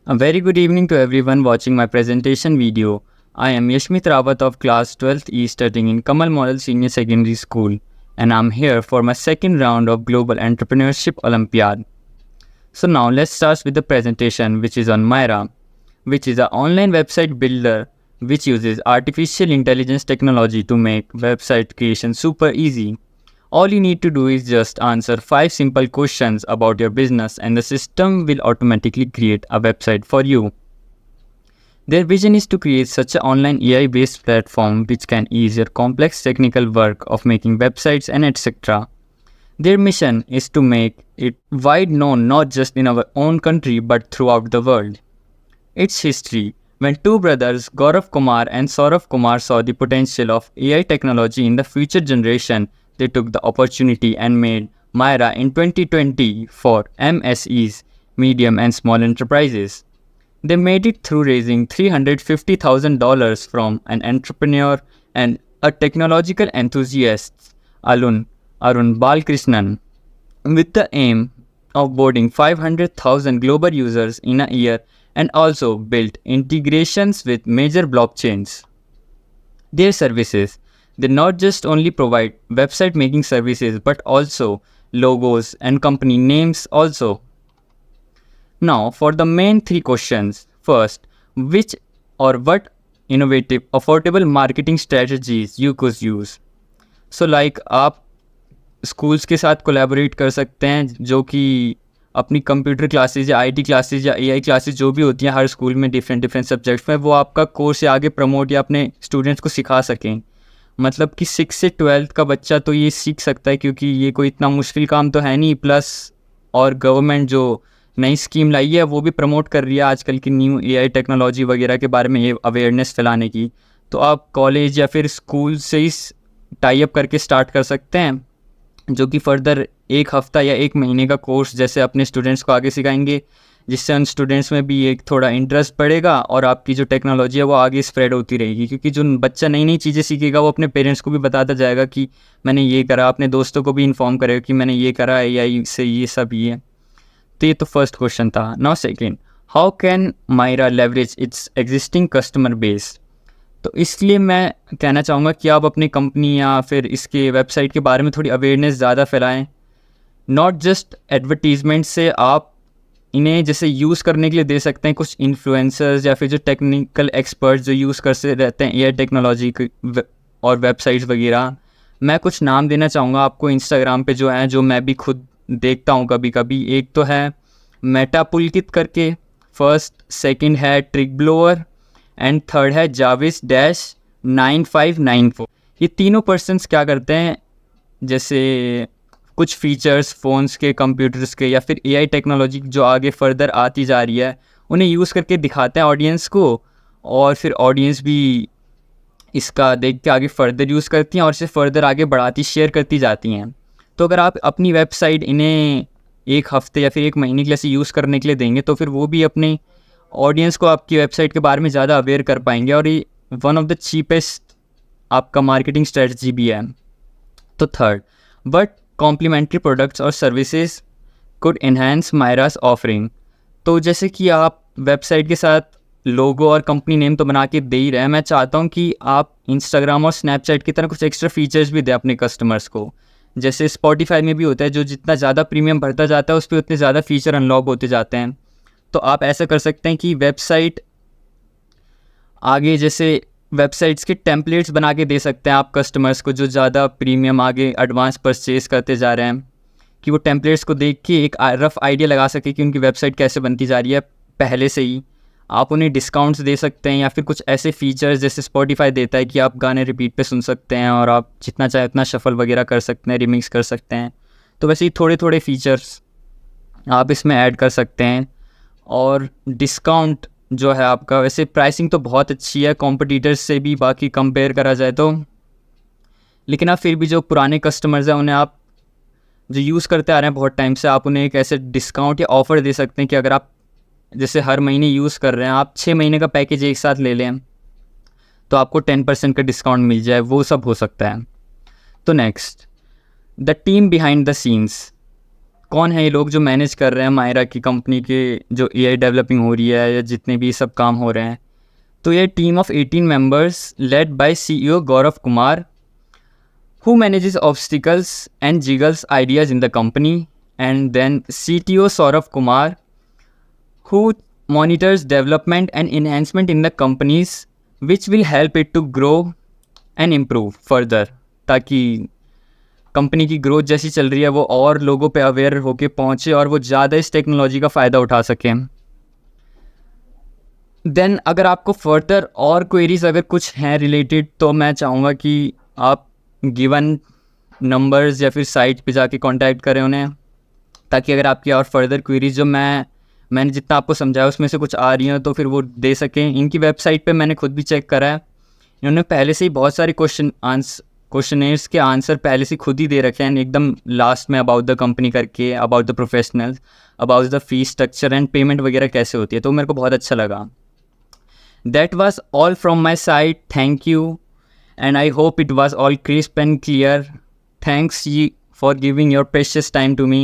A very good evening to everyone watching my presentation video. I am Yashmit Rawat of class 12th E studying in Kamal Model Senior Secondary School, and I'm here for my second round of Global Entrepreneurship Olympiad. So now let's start with the presentation, which is on Myra, which is an online website builder which uses artificial intelligence technology to make website creation super easy. All you need to do is just answer 5 simple questions about your business and the system will automatically create a website for you. Their vision is to create such an online AI based platform which can ease your complex technical work of making websites and etc. Their mission is to make it wide known not just in our own country but throughout the world. Its history: when two brothers, Gaurav Kumar and Saurav Kumar, saw the potential of AI technology in the future generation, they took the opportunity and made Myra in 2020 for MSEs, medium and small enterprises. They made it through raising $350,000 from an entrepreneur and a technological enthusiast, Arun Balkrishnan, with the aim of boarding 500,000 global users in a year, and also built integrations with major blockchains. Their services, they not just only provide website making services but also logos and company names also. Now for the main 3 questions. First, which or what innovative affordable marketing strategies you could use. So like आप schools के साथ collaborate कर सकते हैं जो कि अपनी computer classes या आईटी क्लासेज या एआई क्लासेज जो भी होती हैं हर स्कूल में डिफरेंट सब्जेक्ट्स में, वो आपका कोर्स या आगे प्रमोट या अपने स्टूडेंट्स को सिखा सकें. मतलब कि 6 से 12th का बच्चा तो ये सीख सकता है क्योंकि ये कोई इतना मुश्किल काम तो है नहीं. प्लस और गवर्नमेंट जो नई स्कीम लाई है वो भी प्रमोट कर रही है आजकल की न्यू एआई टेक्नोलॉजी वगैरह के बारे में ये अवेयरनेस फैलाने की. तो आप कॉलेज या फिर स्कूल से ही टाई अप करके स्टार्ट कर सकते हैं, जो कि फर्दर 1 हफ्ता या 1 महीने का कोर्स जैसे अपने स्टूडेंट्स को आगे सिखाएंगे, जिससे उन स्टूडेंट्स में भी एक थोड़ा इंटरेस्ट बढ़ेगा और आपकी जो टेक्नोलॉजी है वो आगे स्प्रेड होती रहेगी. क्योंकि जो बच्चा नई नई चीज़ें सीखेगा वो अपने पेरेंट्स को भी बताता जाएगा कि मैंने ये करा, अपने दोस्तों को भी इन्फॉर्म करेगा कि मैंने ये करा एआई से ये सब ये. तो ये तो फर्स्ट क्वेश्चन था. Now second, how can Myra leverage its existing customer base. तो इसलिए मैं कहना चाहूँगा कि आप अपनी कंपनी या फिर इसके वेबसाइट के बारे में थोड़ी अवेयरनेस ज़्यादा फैलाएं. नॉट जस्ट एडवर्टीजमेंट से आप इन्हें जैसे यूज़ करने के लिए दे सकते हैं कुछ इन्फ्लुएंसर्स या फिर जो टेक्निकल एक्सपर्ट्स जो यूज़ करते रहते हैं एआई टेक्नोलॉजी और वेबसाइट्स वगैरह. मैं कुछ नाम देना चाहूँगा आपको इंस्टाग्राम पे जो हैं, जो मैं भी खुद देखता हूँ कभी कभी. एक तो है मेटा पुलकित करके, फर्स्ट, सेकंड है ट्रिक ब्लोअर एंड थर्ड है Javis-9594. ये तीनों पर्सन्स क्या करते हैं, जैसे कुछ फीचर्स फ़ोन्स के, कंप्यूटर्स के या फिर एआई टेक्नोलॉजी जो आगे फर्दर आती जा रही है उन्हें यूज़ करके दिखाते हैं ऑडियंस को, और फिर ऑडियंस भी इसका देख के आगे फर्दर यूज़ करती हैं और इसे फर्दर आगे बढ़ाती शेयर करती जाती हैं. तो अगर आप अपनी वेबसाइट इन्हें 1 हफ्ते या फिर 1 महीने के लिए ऐसे यूज़ करने के लिए देंगे तो फिर वो भी अपने ऑडियंस को आपकी वेबसाइट के बारे में ज़्यादा अवेयर कर पाएंगे, और ये वन ऑफ द चीपेस्ट आपका मार्केटिंग स्ट्रेटजी भी है. तो थर्ड, बट कॉम्प्लीमेंट्री प्रोडक्ट्स और services could enhance Myra's offering. तो जैसे कि आप वेबसाइट के साथ लोगो और कंपनी नेम तो बना के दे ही रहे हैं, मैं चाहता हूँ कि आप इंस्टाग्राम और स्नैपचैट की तरह कुछ एक्स्ट्रा फीचर्स भी दें अपने कस्टमर्स को. जैसे स्पॉटिफाई में भी होता है, जो जितना ज़्यादा प्रीमियम भरता जाता है उस पर उतने ज़्यादा फीचर अनलॉक होते जाते हैं. तो आप ऐसा कर सकते हैं कि वेबसाइट आगे जैसे वेबसाइट्स के टेम्पलेट्स बना के दे सकते हैं आप कस्टमर्स को जो ज़्यादा प्रीमियम आगे एडवांस परचेज करते जा रहे हैं, कि वो टेम्पलेट्स को देख के एक रफ़ आइडिया लगा सके कि उनकी वेबसाइट कैसे बनती जा रही है पहले से ही. आप उन्हें डिस्काउंट्स दे सकते हैं या फिर कुछ ऐसे फीचर्स जैसे स्पॉटिफाई देता है कि आप गाने रिपीट पे सुन सकते हैं और आप जितना चाहे उतना शफल वगैरह कर सकते हैं, रिमिक्स कर सकते हैं. तो वैसे ही थोड़े थोड़े फीचर्स आप इसमें ऐड कर सकते हैं. और डिस्काउंट जो है आपका, वैसे प्राइसिंग तो बहुत अच्छी है कॉम्पिटिटर्स से भी बाकी कंपेयर करा जाए तो, लेकिन आप फिर भी जो पुराने कस्टमर्स हैं उन्हें आप जो यूज़ करते आ रहे हैं बहुत टाइम से, आप उन्हें एक ऐसे डिस्काउंट या ऑफ़र दे सकते हैं कि अगर आप जैसे हर महीने यूज़ कर रहे हैं, आप 6 महीने का पैकेज एक साथ ले लें तो आपको 10% का डिस्काउंट मिल जाए, वो सब हो सकता है. तो next, the team behind the scenes. कौन है ये लोग जो मैनेज कर रहे हैं मायरा की कंपनी के जो AI डेवलपिंग हो रही है या जितने भी सब काम हो रहे हैं। तो ये team of 18 members led by CEO Gaurav Kumar, who manages obstacles and jiggles ideas in the company, and then CTO Saurav Kumar, who monitors development and enhancement in the companies, which will help it to grow and improve further, ताकि company की growth जैसी चल रही है वो और लोगों पे अवेयर होके पहुँचे और वो ज़्यादा इस टेक्नोलॉजी का फ़ायदा उठा सकें। देन अगर आपको फर्दर और क्वेरीज अगर कुछ हैं रिलेटेड, तो मैं चाहूँगा कि आप गिवन नंबर्स या फिर साइट पे जाके कांटेक्ट करें उन्हें, ताकि अगर आपकी और फर्दर क्वेरीज जो मैंने जितना आपको समझाया उसमें से कुछ आ रही हैं तो फिर वो दे सकें। इनकी वेबसाइट पे मैंने खुद भी चेक करा है, इन्होंने पहले से ही बहुत सारे क्वेश्चनेयर्स के आंसर पहले से खुद ही दे रखे हैं एकदम लास्ट में, अबाउट द कंपनी करके, about the professionals, about the fees structure and payment वगैरह कैसे होती है, तो मेरे को बहुत अच्छा लगा। That was all from my side. Thank you. And I hope it was all crisp and clear. Thanks for giving your precious time to me.